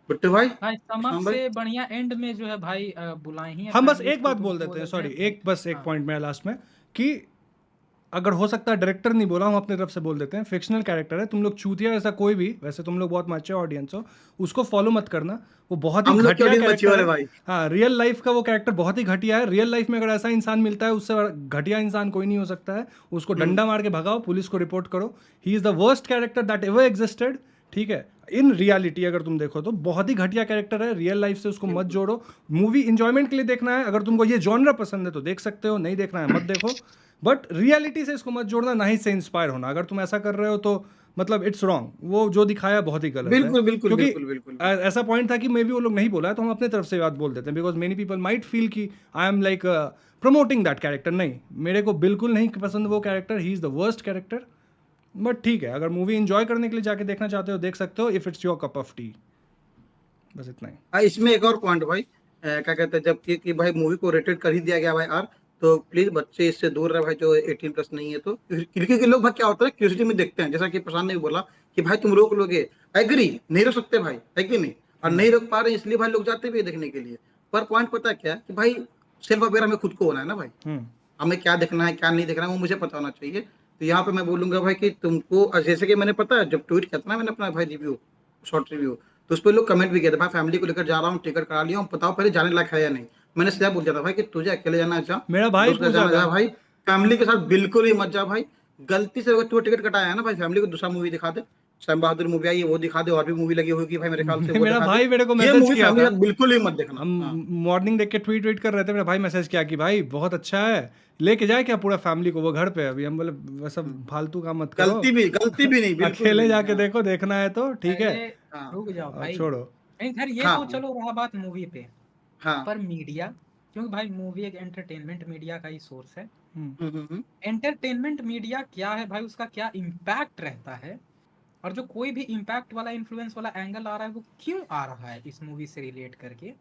बिट्टू भाई। भाई समझ हाँ भाई। से बढ़िया एंड में जो है भाई बुलाए ही है हम बस फैमिलीज एक को, बात तो बोल वो देते हैं, बोलेते सॉरी, हैं भाई। एक बस एक हाँ पॉइंट मेरा लास्ट में, कि अगर हो सकता है डायरेक्टर नहीं बोला, हम अपनी तरफ से बोल देते हैं, फिक्शनल कैरेक्टर है, तुम लोग चूतिया ऐसा कोई भी, वैसे तुम लोग बहुत मैच्योर ऑडियंस हो, उसको फॉलो मत करना, वो बहुत ही हम लोग की घटिया ऑडियंस कैरेक्टर मैच्योर है है। भाई। हाँ, रियल लाइफ का वो कैरेक्टर बहुत ही घटिया है। रियल लाइफ में अगर ऐसा इंसान मिलता है, उससे घटिया इंसान कोई नहीं हो सकता है। उसको हम्म। डंडा मार के भगाओ, पुलिस को रिपोर्ट करो। ही is the worst character that ever existed. ठीक है, इन रियलिटी अगर तुम देखो तो बहुत ही घटिया कैरेक्टर है। रियल लाइफ से उसको मत बिल्कुल। जोड़ो। मूवी इंजॉयमेंट के लिए देखना है, अगर तुमको ये जॉनरा पसंद है तो देख सकते हो, नहीं देखना है मत देखो। बट रियलिटी से इसको मत जोड़ना, ना ही से इंस्पायर होना। अगर तुम ऐसा कर रहे हो तो मतलब इट्स रॉन्ग, वो जो दिखाया बहुत ही गलत है। बिल्कुल बिल्कुल क्योंकि बिल्कुल बिल्कुल। ऐसा पॉइंट था कि मे बी वो लोग नहीं बोला है, तो हम अपने तरफ से बात बोल देते हैं, because many people might feel कि I am like promoting that character. नहीं, मेरे को बिल्कुल नहीं पसंद वो character, he is the worst character. But ठीक है, अगर मूवी इंजॉय करने के लिए जाके देखना चाहते हो देख सकते हो, if it's your cup of T. बस इतना ही। हाँ, इसमें एक और पॉइंट भाई, क्या कहते हैं, जब कि भाई मूवी को रेटेड कर ही दिया गया भाई आर, तो प्लीज बच्चे इससे दूर रहे भाई, जो 18+ नहीं है तो। क्योंकि लोग भाई क्या होता है, क्यूरियोसिटी में देखते हैं, जैसा कि प्रशांत ने भी बोला कि भाई तुम रोक लोगे। एग्री, नहीं रोक सकते भाई, है कि नहीं? और नहीं रोक पा रहे हैं, इसलिए भाई लोग जाते भी हैं देखने के लिए। पर पॉइंट पता है क्या है, कि भाई सेल्फ अवेयर हमें खुद को होना है ना भाई। हम्म। हमें क्या देखना है क्या नहीं देखना है वो मुझे पता होना चाहिए। तो यहाँ पे मैं बोलूंगा भाई कि तुमको, जैसे कि मैंने पता है जब ट्वीट किया था ना मैंने अपना भाई रिव्यू, शॉर्ट रिव्यू, तो उस पर लोग कमेंट भी किए थे, भाई फैमिली को लेकर जा रहा हूँ, टिकट करा लिया हूँ, बताओ पहले जाने लायक है या नहीं। मैंने सीधा बोल दिया था भाई कि तुझे अकेले जाना है जा, मेरा भाई दोस्त के साथ पूछा जाना था। जा भाई, फैमिली के साथ बिल्कुल ही मत जा भाई। गलती से अगर तू टिकट कटाया है ना भाई, फैमिली को दूसरा मूवी दिखा दे, सैम बहादुर मूवी आई है वो दिखा दे, और भी मूवी लगी होगी भाई मेरे ख्याल से वो मेरा दिखा दे। भाई मेरे को ये मैसेज मूवी किया फैमिली था, के साथ बिल्कुल ही मत देखना। हम हाँ। मॉर्निंग देख के ट्वीट ट्वीट कर रहे थे, मेरा भाई मैसेज किया कि भाई बहुत अच्छा है, लेके जाए क्या पूरा फैमिली को, वो घर पे है अभी। हम बोले वैसा फालतू काम मत करो। गलती भी नहीं, बिल्कुल भी अकेले नहीं। जाके हाँ। देखो, देखना है तो ठीक है। अरे हाँ। रुक जाओ अब भाई। छोड़ो। नहीं खैर ये तो हाँ। चलो रहा बात मूवी पे। हाँ। पर मीडिया, क्योंकि भाई मूवी एक एंटरटेनमेंट मीडिया का ही सोर्स है। हम्म। हम्म। एंटरटेनमेंट मीडिया क्या है भाई, उसका क्या इम्पैक्ट रहता है, और जो कोई भी इम्पैक्ट वाला इन्फ्लुएंस वाला एंगल आ रहा है वो क्यों आ रहा है इस मूवी से रिलेट करके,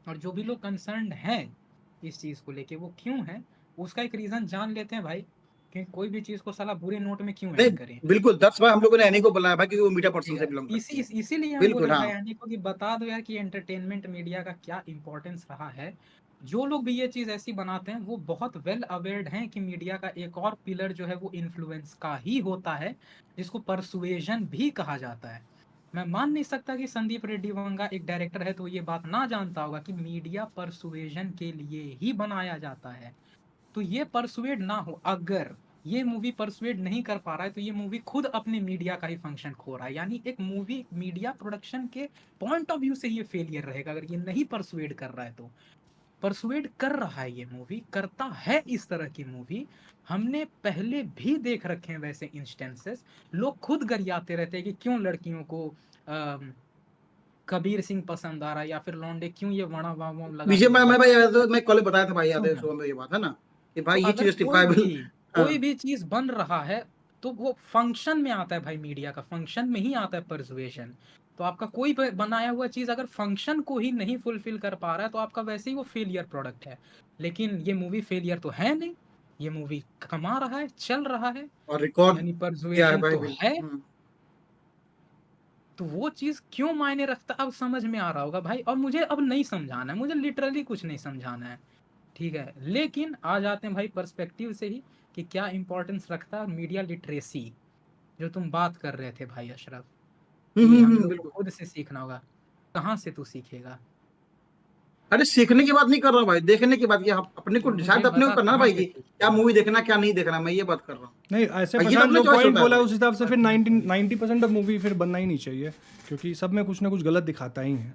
और जो भी लोग कंसर्न्ड हैं इस चीज को लेके वो क्यों है, उसका एक रीजन जान लेते हैं भाई। कि कोई भी चीज को साला बुरे नोट में क्यों नहीं, एंड करें। बिल्कुल 10 बार हम लोगों ने एनी को बुलाया भाई, क्योंकि वो मीडिया पर्सन ठीक से है, बिलोंग करती है। इसीलिए हम बिल्कुल। बोले हाँ। भाई आंटी को कि बता दो यार कि एंटरटेनमेंट मीडिया का क्या इंपॉर्टेंस रहा है। जो लोग भी ये चीज ऐसी बनाते हैं वो बहुत वेल अवेयर्ड हैं कि मीडिया का एक और पिलर जो है वो इन्फ्लुएंस का ही होता है, जिसको परसुएजन भी कहा जाता है। मैं मान नहीं सकता कि संदीप रेड्डी वंगा एक डायरेक्टर है तो ये बात ना जानता होगा कि मीडिया परसुएजन के लिए ही बनाया जाता है। तो ये परसुएड ना हो, अगर ये मूवी परसुएड नहीं कर पा रहा है तो ये मूवी खुद अपने मीडिया का ही फंक्शन खो रहा है। यानी एक मूवी मीडिया प्रोडक्शन के पॉइंट ऑफ व्यू से ये फेलियर रहेगा अगर ये नहीं परसुएड कर रहा है तो। परसुएड कर रहा है, ये मूवी करता है इस तरह की मूवी। हमने पहले भी देख रखे हैं वैसे इंस्टेंसेस। लोग खुद गरियाते रहते हैं कि क्यों लड़कियों को कबीर सिंह पसंद आ रहा है, या फिर लौंडे क्यों ये वणा वाम लगा विजय के मैं घूमते भाई हैं, याद है, मैं कल बताया था भाई, याद क्यों है है। शो में ये बात है ना, कि तो भाई ये चीज अगर जस्टिफाइबल। हाँ। कोई भी चीज बन रहा है तो वो फंक्शन में आता है भाई, मीडिया का फंक्शन में ही आता है परसुएशन। तो आपका कोई बनाया हुआ चीज अगर फंक्शन को ही नहीं फुलफिल कर पा रहा है तो आपका वैसे ही वो फेलियर प्रोडक्ट है। लेकिन ये मूवी फेलियर तो है नहीं, ये मूवी कमा रहा है, चल रहा है, और रिकॉर्ड यानी किया है परसुएशन भाई, तो है। बिल्कुल। तो वो चीज क्यों मायने रखता अब समझ में आ रहा होगा भाई, और मुझे अब नहीं समझाना है, मुझे लिटरली कुछ नहीं समझाना है। ठीक है, लेकिन आ जाते हैं भाई पर्सपेक्टिव से ही कि क्या इंपॉर्टेंस रखता है मीडिया लिटरेसी, जो तुम बात कर रहे थे भाई अशरफ, कि हम लोग को बिल्कुल। खुद से सीखना होगा। कहाँ से तू सीखेगा। अरे सीखने की बात नहीं कर रहा हूँ भाई, देखने की बात, कि आप अपने को मुझे डिसाइड अपने को बता करना है कहाँ भाई से कि क्या सीखेगा। मूवी देखना क्या नहीं देखना, मैं ये बात कर रहा हूँ। नहीं, ऐसे ये तो प्रशांत अपने जो चॉइस पॉइंट होता है बोला भाई। उस हिसाब से बस फिर मैं 90% ऑफ मूवी फिर बनना ही नहीं चाहिए, क्योंकि सब में कुछ ना कुछ गलत दिखाता ही है।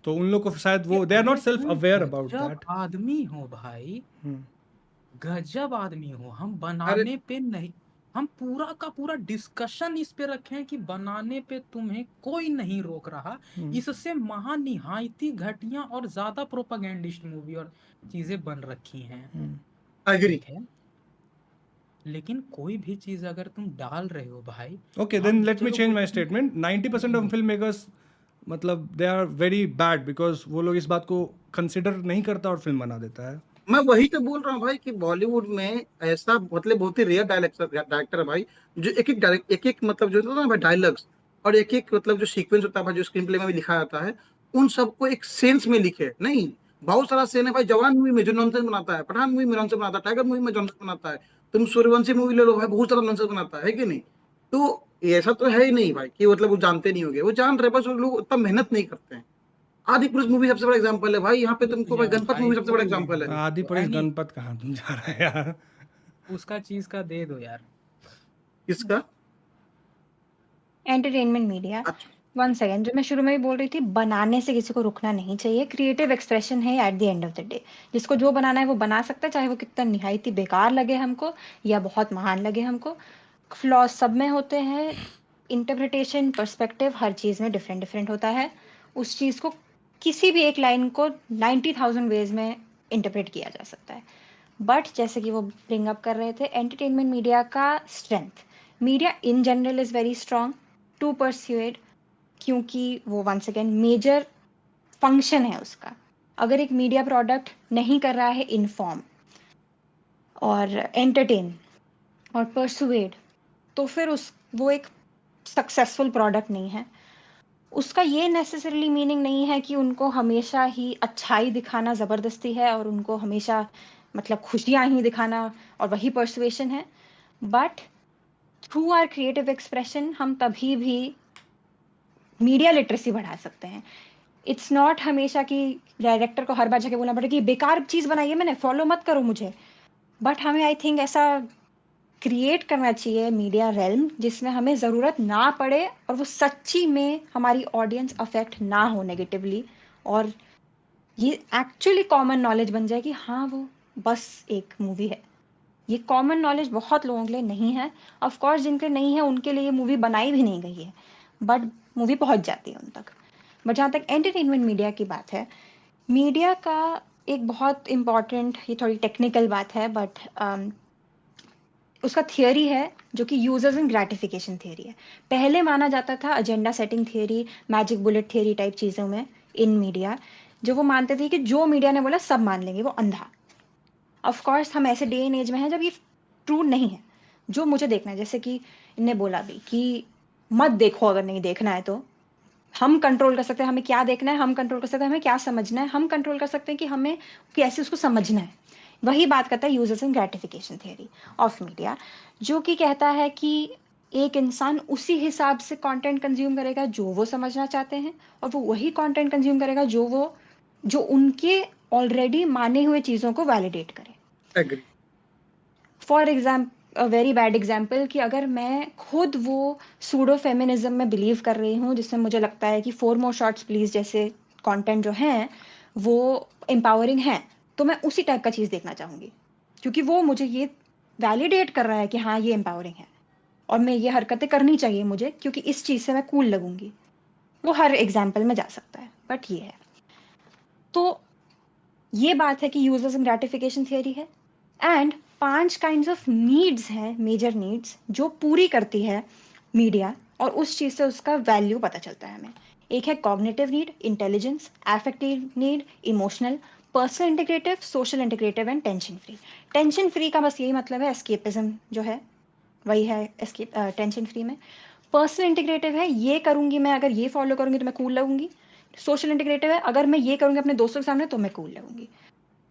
तो उन लोग को शायद कि वो दे आर नॉट अरे सेल्फ तुम अवेयर अबाउट गजब दैट। आदमी हो भाई, गजब आदमी हो। हम अरे बनाने पे नहीं, हम पूरा का पूरा डिस्कशन इस पे रखे हैं कि बनाने पे तुम्हें कोई नहीं रोक रहा। इससे महानिहायती घटिया और ज्यादा प्रोपागैंडिस्ट मूवी और चीजें बन रखी हैं। एग्री। ठीक है, लेकिन कोई भी चीज अगर तुम डाल रहे हो भाई, ओके, देन हम लेट मी चलो चेंज बोलते माई हैं statement. 90% of hmm, film makers मतलब they are very bad, because वो लोग इस बात को कंसिडर नहीं करता और फिल्म बना देता है। मैं वही तो बोल रहा हूँ भाई कि बॉलीवुड में ऐसा मतलब बहुत ही रेयर डायरेक्टर है भाई, जो एक एक मतलब जो होता है ना भाई डायलॉग्स, और एक-एक मतलब जो सीक्वेंस होता है भाई, जो स्क्रीन प्ले में भी लिखा जाता है, उन सबको एक सेंस में लिखे। नहीं, बहुत सारा सीन है भाई जवान मूवी में जो नॉनसेंस बनाता है, पठान मूवी में नॉनसेंस बनाता है, टाइगर मूवी में नॉनसेंस बनाता है, तुम सूर्यवंशी मूवी ले लो भाई, बहुत सारा नॉनसेंस बनाता है कि नहीं? तो ऐसा तो है ही नहीं भाई कि मतलब वो जानते नहीं होंगे, वो जान रहे हैं, बस वो लोग उतना मेहनत नहीं करते हैं। आदि पुरुष मूवी सबसे बड़ा एग्जाम्पल है भाई, यहाँ पे तुमको भाई यार गणपत भाई मूवी सबसे बड़ा कोई नहीं, एग्जाम्पल है। आदि तो पुरुष एनी गणपत कहाँ तुम जा रहे हैं यार? उसका चीज का दे दो यार। किसका? Entertainment media. अच्छा, वन सेकेंड, जो मैं शुरू में भी बोल रही थी, बनाने से किसी को रुकना नहीं चाहिए। क्रिएटिव एक्सप्रेशन है at the end of the day. जिसको जो बनाना है वो बना सकता है, चाहे वो कितना निहायती बेकार लगे हमको या बहुत महान लगे हमको। फ्लॉज सब में होते हैं। इंटरप्रिटेशन, पर्सपेक्टिव हर चीज़ में डिफरेंट डिफरेंट होता है। उस चीज़ को, किसी भी एक लाइन को 90,000 वेज में इंटरप्रेट किया जा सकता है। बट जैसे कि वो ब्रिंग अप कर रहे थे, एंटरटेनमेंट मीडिया का strength, media in general is very strong to persuade, क्योंकि वो वंस अगेन मेजर फंक्शन है उसका। अगर एक मीडिया प्रोडक्ट नहीं कर रहा है इन्फॉर्म और एंटरटेन और परसुएड, तो फिर उस वो एक सक्सेसफुल प्रोडक्ट नहीं है। उसका ये नेसेसरली मीनिंग नहीं है कि उनको हमेशा ही अच्छाई दिखाना ज़बरदस्ती है और उनको हमेशा मतलब खुशियाँ ही दिखाना और वही परसुएशन है। But through our creative expression हम तभी भी मीडिया लिटरेसी बढ़ा सकते हैं। इट्स नॉट हमेशा कि डायरेक्टर को हर बार जाके बोलना पड़े कि बेकार चीज़ बनाई है मैंने, फॉलो मत करो मुझे। बट हमें आई थिंक ऐसा क्रिएट करना चाहिए मीडिया रेल्म जिसमें हमें ज़रूरत ना पड़े और वो सच्ची में हमारी ऑडियंस अफेक्ट ना हो नेगेटिवली, और ये एक्चुअली कॉमन नॉलेज बन जाए कि हाँ वो बस एक मूवी है। ये कॉमन नॉलेज बहुत लोगों के लिए नहीं है। ऑफ कोर्स जिनके नहीं है उनके लिए ये मूवी बनाई भी नहीं गई है, बट मूवी पहुंच जाती है उन तक। बट जहाँ तक एंटरटेनमेंट मीडिया की बात है, मीडिया का एक बहुत इम्पॉर्टेंट, ये थोड़ी टेक्निकल बात है बट उसका थियरी है जो कि यूजर्स एंड ग्रेटिफिकेशन थियरी है। पहले माना जाता था agenda setting theory, magic bullet theory type चीज़ों में इन मीडिया, जो वो मानते थे कि जो मीडिया ने बोला सब मान लेंगे, वो अंधा। ऑफ कोर्स हम ऐसे डे एंड एज में हैं जब ये ट्रू नहीं है। जो मुझे देखना है, जैसे कि इनने बोला भी कि मत देखो अगर नहीं देखना है तो। हम कंट्रोल कर सकते हैं हमें क्या देखना है, हम कंट्रोल कर सकते हैं हमें क्या समझना है, हम कंट्रोल कर सकते हैं कि हमें कैसे उसको समझना है। वही बात करता है users and gratification theory of media, जो कि कहता है कि एक इंसान उसी हिसाब से कंटेंट कंज्यूम करेगा जो वो समझना चाहते हैं, और वो वही कंटेंट कंज्यूम करेगा जो उनके ऑलरेडी माने हुए चीज़ों को वैलिडेट करे। Agree. For example, very bad example, कि अगर मैं खुद वो सूडो फेमिनिज्म में बिलीव कर रही हूँ जिसमें मुझे लगता है कि 4 मोर शॉट्स प्लीज जैसे कंटेंट जो हैं वो एम्पावरिंग हैं, तो मैं उसी टाइप का चीज़ देखना चाहूँगी क्योंकि वो मुझे ये वैलिडेट कर रहा है कि हाँ ये एम्पावरिंग है और मैं ये हरकतें करनी चाहिए मुझे क्योंकि इस चीज़ से मैं कूल लगूंगी। वो हर एग्जाम्पल में जा सकता है, बट ये है। तो ये बात है कि यूजर्स एंड ग्रेटिफिकेशन थियरी है, एंड 5 काइंड्स ऑफ नीड्स हैं, मेजर नीड्स, जो पूरी करती है मीडिया, और उस चीज़ से उसका वैल्यू पता चलता है हमें। एक है cognitive need, intelligence, affective need, emotional, personal integrative, social integrative and tension free. Tension free का बस यही मतलब है एस्केपिज्म जो है वही है एस्केप टेंशन फ्री में। पर्सनल इंटीग्रेटिव है ये करूंगी मैं, अगर ये फॉलो करूंगी तो मैं कूल लगूंगी। सोशल इंटीग्रेटिव है अगर मैं ये करूंगी अपने दोस्तों के सामने तो मैं कूल लगूंगी।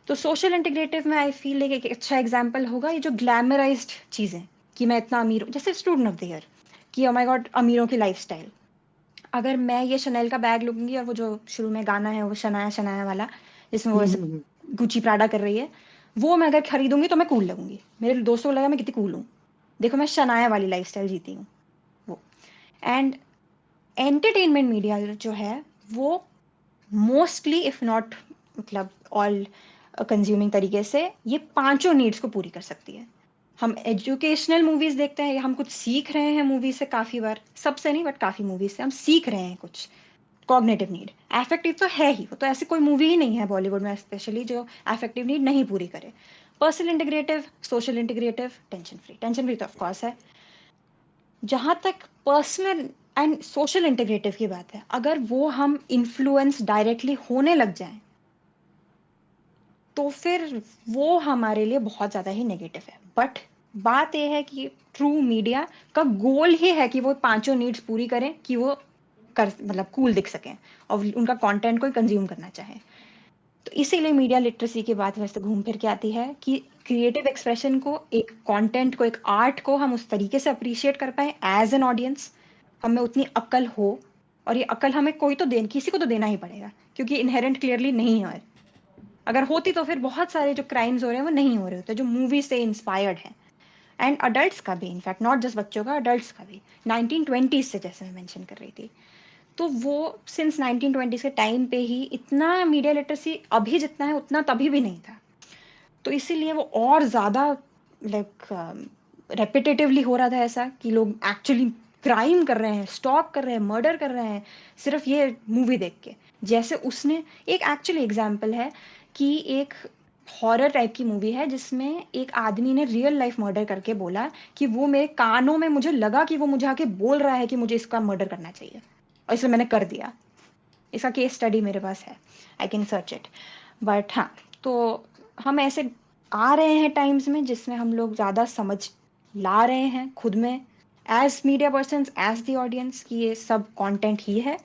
तो सोशल इंटीग्रेटिव में आई फील एक अच्छा एग्जाम्पल होगा ये जो ग्लैमराइज्ड चीज़ें, कि मैं इतना अमीर हूँ, जैसे स्टूडेंट ऑफ द ईयर, कि ओ माय गॉड अमीरों की लाइफस्टाइल। अगर मैं ये शनैल का बैग लूंगी और वो जो शुरू में गाना है वो शनाया शनाया वाला जिसमें वो ऐसे गुची प्राडा कर रही है, वो मैं अगर खरीदूंगी तो मैं कूल लगूंगी, मेरे दोस्तों को लगा मैं कितनी कूल हूँ, देखो मैं शनाया वाली लाइफस्टाइल जीती हूँ वो। एंड एंटरटेनमेंट मीडिया जो है वो मोस्टली इफ नॉट मतलब ऑल कंज्यूमिंग तरीके से ये पांचों नीड्स को पूरी कर सकती है। हम एजुकेशनल मूवीज देखते हैं, हम कुछ सीख रहे हैं मूवी से, काफी बार, सबसे नहीं बट काफी मूवीज से हम सीख रहे हैं कुछ। कॉग्निटिव नीड, अफेक्टिव तो है ही, वो तो ऐसी कोई मूवी ही नहीं है बॉलीवुड में स्पेशली जो अफेक्टिव नीड नहीं पूरी करे। Personal integrative, social integrative, tension free तो ऑफकोर्स है। जहाँ तक पर्सनल एंड सोशल इंटीग्रेटिव की बात है, अगर वो हम इन्फ्लुएंस डायरेक्टली होने लग जाएं तो फिर वो हमारे लिए बहुत ज़्यादा ही नेगेटिव है। बट बात ये है कि ट्रू मीडिया का गोल ही है कि वो पांचों नीड्स पूरी करें कि वो कर मतलब कूल दिख सकें और उनका कंटेंट कोई कंज्यूम करना चाहे। तो इसीलिए मीडिया लिटरेसी की बात वैसे घूम फिर के आती है कि क्रिएटिव एक्सप्रेशन को, एक कंटेंट को, एक आर्ट को हम उस तरीके से अप्रिशिएट कर पाए एज एन ऑडियंस, हमें उतनी अक्ल हो, और ये अक्ल हमें किसी को तो देना ही पड़ेगा क्योंकि इनहेरेंट क्लियरली नहीं है। अगर होती तो फिर बहुत सारे जो क्राइम्स हो रहे हैं वो नहीं हो रहे होते जो मूवी से इंस्पायर्ड है। एंड अडल्ट्स का भी, इनफैक्ट नॉट जस्ट बच्चों का, अडल्ट्स का भी 1920s से, जैसे मैं मेंशन कर रही थी, तो वो सिंस 1920s के टाइम पे ही इतना मीडिया लिटरेसी अभी जितना है उतना तभी भी नहीं था। तो इसीलिए वो और ज़्यादा लाइक रेपिटेटिवली हो रहा था ऐसा कि लोग एक्चुअली क्राइम कर रहे हैं, स्टॉक कर रहे हैं, मर्डर कर रहे हैं सिर्फ ये मूवी देख के। जैसे उसने एक एक्चुअली एग्जाम्पल है कि एक हॉरर टाइप की मूवी है जिसमें एक आदमी ने रियल लाइफ मर्डर करके बोला कि वो मेरे कानों में, मुझे लगा कि वो मुझे आके बोल रहा है कि मुझे इसका मर्डर करना चाहिए और इसलिए मैंने कर दिया। इसका केस स्टडी मेरे पास है, I can search it. But हाँ, तो हम ऐसे आ रहे हैं टाइम्स में जिसमें हम लोग ज़्यादा समझ ला रहे हैं खुद में as media persons, as the audience, कि ये सब कंटेंट ही है।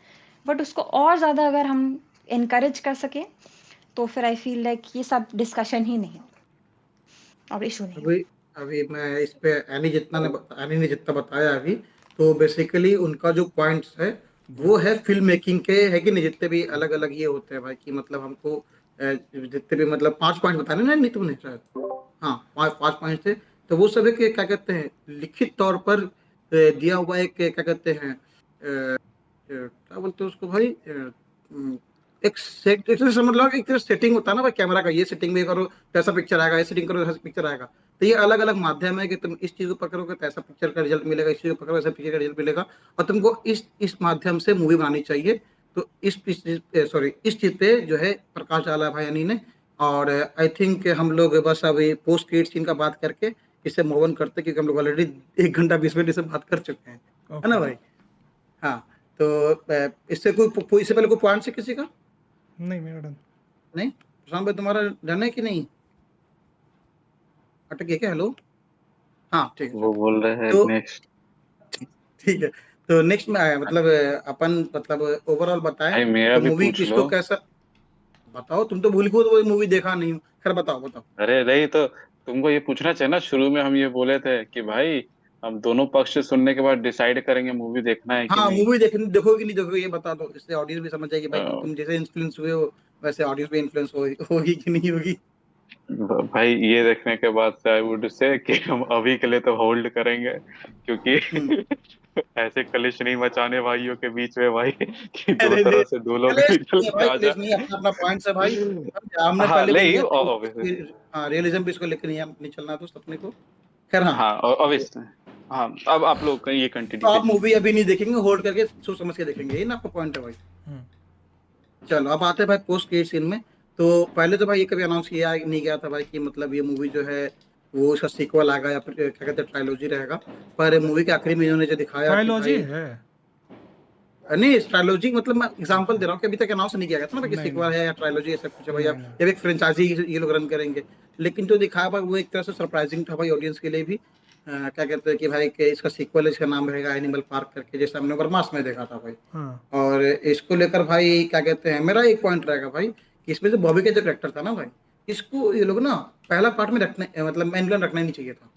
बट उसको और ज़्यादा अगर हम इनकरेज कर सकें तो फिर आई फील लाइक ये सब डिस्कशन ही नहीं हो और इशू नहीं हो। अभी अभी मैं इस पे एनी ने जितना बताया अभी, तो बेसिकली उनका जो पॉइंट्स है वो है फिल्म मेकिंग के, है कि नहीं, जितने भी अलग अलग ये होते हैं भाई, कि मतलब हमको जितने भी मतलब 5 पॉइंट बताने ना, नहीं तुमने शायद, हाँ 5 पॉइंट थे, तो वो सब एक क्या कहते हैं लिखित तौर पर दिया हुआ एक क्या कहते हैं क्या बोलते हैं उसको भाई, एक सेट, एक तरह से समझ लो कि एक तरह सेटिंग होता है ना भाई, कैमरा का ये सेटिंग भी करो तो ऐसा पिक्चर आएगा, ये सेटिंग करो तो ऐसा पिक्चर आएगा। तो ये अलग अलग माध्यम है कि तुम इस चीज को पकड़ोगे तो ऐसा पिक्चर का रिजल्ट मिलेगा, इस चीज को पकड़ोगे ऐसा पिक्चर का रिजल्ट मिलेगा, और तुमको इस माध्यम से मूवी बनानी चाहिए। तो इस चीज पे जो है प्रकाश डाला है भाई अनी ने। और आई थिंक हम लोग बस अभी पोस्ट क्रेडिट सीन का बात करके इससे मूव ऑन करते, क्योंकि हम लोग ऑलरेडी 1 घंटा 20 मिनट से बात कर चुके हैं, है ना भाई। हाँ, तो इससे इससे पहले कोई पॉइंट से किसी का नहीं, मेरा डन। नहीं, प्रशांत भाई तुम्हारा डन है कि नहीं, अटक गया क्या? हेलो, हाँ ठीक है, वो बोल रहे हैं तो नेक्स्ट। ठीक है, तो नेक्स्ट में आया मतलब अपन मतलब ओवरऑल बताएं भाई मेरा तो भी मूवी पूछ किसको लो। कैसा, बताओ, तुम तो भूल गए, तो मूवी देखा नहीं हूँ, खैर बताओ बताओ। अरे नहीं तो तुमको ये पूछना चाहिए ना, शुरू में हम ये बोले थे कि भाई हम दोनों पक्ष से सुनने के बाद डिसाइड करेंगे मूवी देखना है कि हाँ, नहीं। मूवी देखोगे नहीं देखोगे ये बता दो, इससे ऑडियंस भी समझ जाएगी भाई कि तुम जैसे इन्फ्लुएंस हुए हो वैसे ऑडियंस भी इन्फ्लुएंस होगी कि नहीं होगी। भाई ये देखने के बाद से आई वुड से कि हम अभी के लिए तो होल्ड करेंगे, क्योंकि हम्म ऐसे कलेश नहीं मचाने भाइयों के बीच में भाई कि दो अरे तरफ से दो लोग कलेश निकल नहीं है के भाई, आ कलेश नहीं है, अपना अपना पॉइंट है भाई। हमने हाँ पहले भी नहीं लिया था ऑब्वियसली। हाँ, रियलिज्म भी इसको लेकर नहीं चलना दोस्त अपने को। खैर हाँ, हाँ तो ऑब्वियसली। हाँ अब आप लोग ये कंटिन्यू आप कीजिए। मूवी अभी नहीं देखेंगे, होल्ड करके सोच समझ के देखेंगे, ये ना आपका पॉइंट है भाई। हम्म। चलो अब आते हैं भाई पोस्ट क्रेडिट सीन में। तो पहले तो भाई ये कभी अनाउंस किया नहीं गया था भाई कि मतलब ये मूवी जो है वो उसका सीक्वल आएगा या फिर क्या कहते हैं ट्रायलॉजी रहेगा। पर मूवी के आखिरी में इन्होंने जो दिखाया कि ट्रायलॉजी भाई है? नहीं, ट्रायलॉजी मतलब मैं एग्जांपल अच्छा। दे रहा हूँ कि अभी तक अनाउंस नहीं किया गया था ना कि नहीं नहीं सीक्वल है या ट्रायलॉजी ऐसा कुछ है भाई, नहीं नहीं। या एक फ्रेंचाइजी ये लोग रन करेंगे। लेकिन जो दिखाया भाई वो एक तरह से सरप्राइजिंग था भाई ऑडियंस के लिए भी। क्या कहते हैं कि भाई कि इसका सीक्वल, इसका नाम रहेगा एनिमल पार्क करके, जैसे हमने वर्मास में देखा था भाई। हाँ और इसको लेकर भाई क्या कहते हैं, मेरा एक पॉइंट रहेगा भाई कि इसमें जो बॉबी का जो करेक्टर था ना भाई, इसको ये लोग ना पहला पार्ट में रखने मतलब मेन विलन रखना ही नहीं चाहिए था।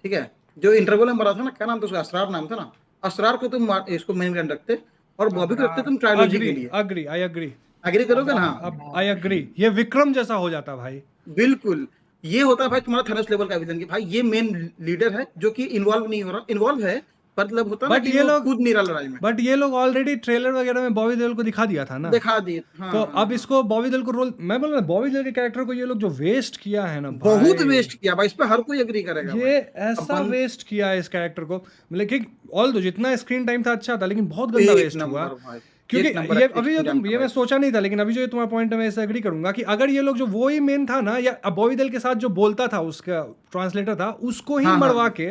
ठीक है, जो इंटरवल में मरा था ना, क्या नाम था उसका, असरार नाम था ना, असरार को तुम इसको मेन विलन रखते और बॉबी को रखते अबरार। तुम ट्रायोलॉजी अग्री के लिए। Agree, I agree. एग्री करोगे ना? अबरार हाँ अब आई अबरार। अग्री, ये विक्रम जैसा हो जाता भाई। बिल्कुल, ये होता है भाई तुम्हारा थेनोस लेवल का विलन, कि भाई ये मेन लीडर है जो कि इन्वॉल्व नहीं हो रहा, इन्वॉल्व है मतलब होता है ना बट कि ये वो लोग कूद नहीं रहा लड़ाई में। बट ये लोग ऑलरेडी ट्रेलर वगैरह में बॉबी देओल को दिखा दिया था ना। दिखा दिए, हाँ तो हाँ अब हाँ, इसको बॉबी देओल को रोल, मैं बोल रहा बॉबी देओल के कैरेक्टर को ये लोग जो वेस्ट किया है ना बहुत भाई, वेस्ट किया भाई, इस पे हर कोई एग्री करेगा भाई। ये अब ऐसा वेस्ट किया है इस कैरेक्टर को, मतलब कि ऑल दो जितना स्क्रीन टाइम था अच्छा था, लेकिन बहुत गंदा एक वेस्ट हुआ। नंबर भाई, क्योंकि एक नंबर ये एक्टिंग अभी जो तुम, था ये भाई। मैं सोचा नहीं था, लेकिन अभी जो ये तुम्हारा पॉइंट है मैं इससे एग्री करूंगा कि अगर ये लोग जो वो ही मेन था ना, या बॉबी देओल के साथ जो बोलता था उसका ट्रांसलेटर था, उसको ही हाँ हाँ मरवा के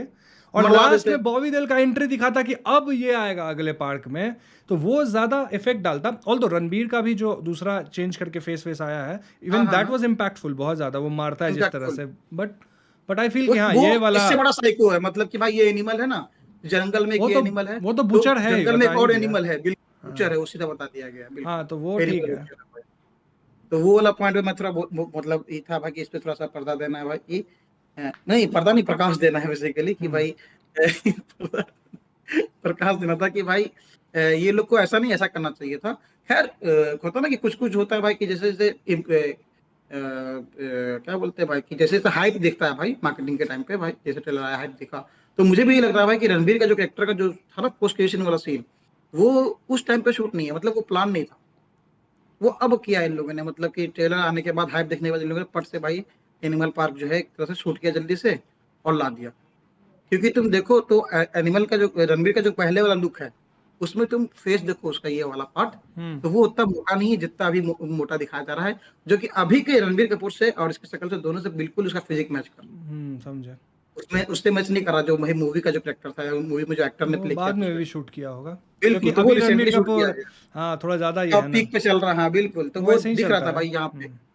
और मरवा लास्ट देते। में बॉबी देओल का एंट्री दिखाता कि अब ये आएगा अगले पार्क में, तो वो ज्यादा इफेक्ट डालता। ऑल तो रणबीर का भी जो दूसरा चेंज करके फेस आया है, हाँ इवन हाँ दैट हाँ, वाज इम्पैक्टफुल, बहुत ज्यादा वो मारता है जिस तरह इम्पैक्टफुल। से। बट बट आई फील कि हाँ वो ये वाला इससे बड़ा साइको है, मतलब कि भाई ये एनिमल है ना, जंगल में वो ये तो एनिमल है, वो तो बुचर है ही, जंगल में बता एक ही और दिया। एनिमल है, बिल्कुल हाँ बutcher है, वो सीधा बता दिया गया, बिल्कुल हाँ, तो वो एनिमल ठीक है। बutcher है भाई। तो वो वाला पॉइंट में मैं थोड़ा मतलब ये था भाई कि इस पे थोड़ा सा पर्दा देना है भाई कि नहीं पर्दा नहीं, प्रकाश देना है बेसिकली कि भाई प्रकाश देना था कि भाई ये लोग को ऐसा नहीं, ऐसा करना चाहिए था। खैर होता ना कि कुछ कुछ होता है भाई कि जैसे जैसे क्या बोलते हैं भाई कि जैसे जैसे हाइप दिखता है भाई मार्केटिंग के टाइम पे भाई, जैसे ट्रेलर आया हाइप दिखा, तो मुझे भी ये लग रहा है भाई कि रणबीर का जो कैरेक्टर का जो था ना पोस्ट क्रिएशन वाला सीन, वो उस टाइम पे शूट नहीं है, मतलब वो प्लान नहीं था, वो अब किया इन लोगों ने, मतलब कि ट्रेलर आने के बाद हाइप देखने के बाद इन लोगों ने पट से भाई एनिमल पार्क जो है एक तरह से शूट किया जल्दी से और ला दिया। क्योंकि तुम देखो तो एनिमल का जो रणबीर का जो पहले वाला लुक है, उसमें तुम फेस देखो उसका ये वाला पार्ट, तो वो उतना मोटा नहीं है जितना अभी मोटा दिखाया जा रहा है, जो कि अभी के रणबीर कपूर से और इसकी शक्ल से दोनों से बिल्कुल उसका फिजिक मैच कर, समझा। उसमें उससे मैच नहीं करा जो वही मूवी का जो कैरेक्टर था, मूवी में जो एक्टर ने वो प्ले किया बाद था में उसमें। भी शूट किया होगा, बिल्कुल, क्योंकि तो वो अभी रणबीर रिसेंटली शूट किया कपूर गया, हाँ थोड़ा ज्यादा ही टॉप है ना, पीक पे चल रहा है, हाँ बिल्कुल, तो वो वो ऐसे ही दिख रहा चलता था है। भाई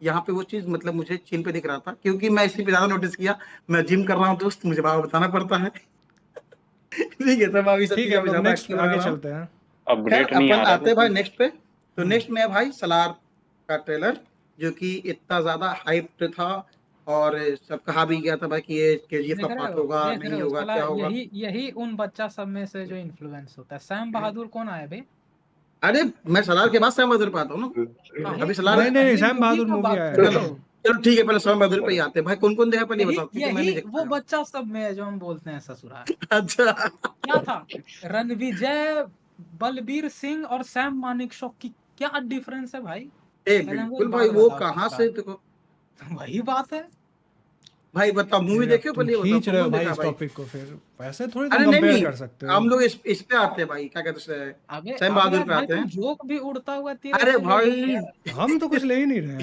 यहाँ पे वो चीज मतलब मुझे चिन पे दिख रहा था, क्योंकि मैं इसी पे ज्यादा नोटिस किया, मैं जिम कर रहा हूँ दोस्त, मुझे बाबा बताना पड़ता है। ठीक है, तो मैं अभी सब ठीक है, चीजों अब में ज्यादा नेक्स्ट एक्टिव रह आगे रहा हूँ। चलते हैं। खैर अपडेट नहीं आ अपन रहा आते हैं भाई था। नेक्स्ट पे, तो नेक्स्ट में है भाई सलार का ट्रेलर, जो कि इतना ज्यादा हाइप्ड था और सब कहा भी गया था भाई कि ये केजीएफ का पार्ट होगा देख रहे नहीं हो होगा साला, क्या होगा। यही यही उन बच्चा सब में से जो इन्फ्लुएंस होता है। सैम बहादुर कौन आया बे? अरे मैं सलार के बाद सैम बहादुर पे आता हूँ ना, काहे अभी सलार नहीं नहीं, अभी सैम मूवी बहादुर का मूवी बात आया कर है। रहे चलो हो? चलो ठीक है, पहले सैम बहादुर पे ही आते हैं भाई, कौन कौन देखा पहले ये यही बताओ, क्योंकि मैं यही नहीं देखा वो हूँ। बच्चा सब में है जो हम बोलते हैं ससुराल। अच्छा क्या था? रणविजय, बलबीर सिंह और सैम मानेकशॉ की क्या डिफरेंस है भाई? पहले हमको बिल्कुल एक भाई, बात वो बताओ कहाँ ससुराल। से देखो वही बात है। भाई, बताओ मूवी फिर अब देखे हो तुम पहले, ये बताओ खींच कौन रहे हो कौन भाई देखा इस भाई। टॉपिक को, फिर वैसे थोड़ी अरे तुम नहीं कंपेयर नहीं, कर सकते हो। हम लोग इस पे आते हैं भाई, क्या कहते हैं, अबे सैम अबे बहादुर यार पे भाई, आते तू हैं। जोक भी उड़ता हुआ तीरे अरे से ले लेते भाई यार। हम तो कुछ ले ही नहीं रहे हैं।